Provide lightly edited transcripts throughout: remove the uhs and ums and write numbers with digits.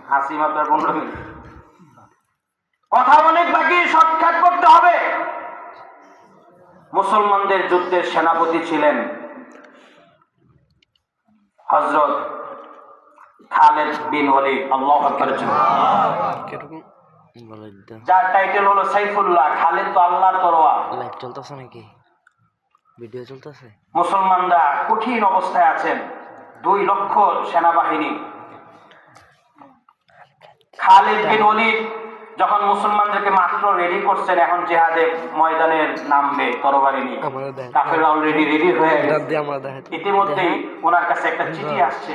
হাসি মাত্র 15 মিনিট, কথা অনেক বাকি, শর্টকাট করতে হবে। মুসলমানদের যুদ্ধের সেনাপতি ছিলেন হযরত খালিদ বিন ওয়ালিদ, আল্লাহু আকবার। যার টাইটেল হলো সাইফুল্লাহ। খালিদ তো আল্লাহর তরোয়ার। লাইভ চলতেছে নাকি? ভিডিও চলতেছে? মুসলমানরা কঠিন অবস্থায় আছেন, 2 লক্ষ সেনাবাহিনী। খালিদ বিন ওয়ালিদ যখন মুসলমানদেরকে মাত্র রেডি করছেন, এখন জিহাদের ময়দানে নামবে তরবারি নিয়ে, কাফেররা অলরেডি রেডি হয়ে গেছে। ইতিমধ্যেই ওনার কাছে একটা চিঠি আসছে,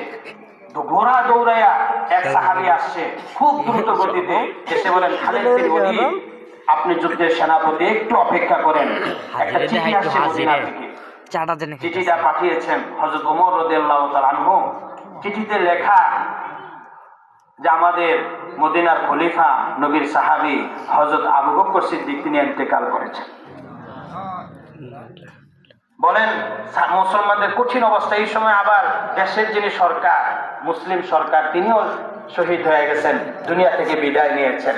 তো ঘোড়া দৌড়াইয়া এক সাহাবী আসছে খুব দ্রুত গতিতে, এসে বলেন, খালিদ বিন ওয়ালিদ আপনি যুদ্ধের সেনাপতি, একটু অপেক্ষা করেন, একটা চিঠি আসছে মদিনা থেকে। চিঠিটা পাঠিয়েছেন হযরত ওমর রাদিয়াল্লাহু তাআলা আনহু। চিঠিতে লেখা যে আমাদের মদিনার খলিফা নবীর সাহাবী হযরত আবু বকর সিদ্দিক তিনি ইন্তেকাল করেছেন। বলেন মুসলমানদের কঠিন অবস্থা। এই সময় আবার দেশের যিনি সরকার, মুসলিম সরকার, তিনিও শহীদ হয়ে গেছেন, দুনিয়া থেকে বিদায় নিয়েছেন।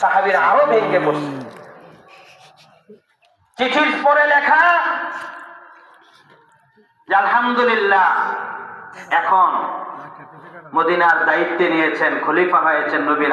সাহাবীরা আরো ভেঙে পড়ছে। চিঠির পরে লেখা যে আলহামদুলিল্লাহ এখন মদিনার দায়িত্বে নিয়েছেন, খলিফা হয়েছেন নবীর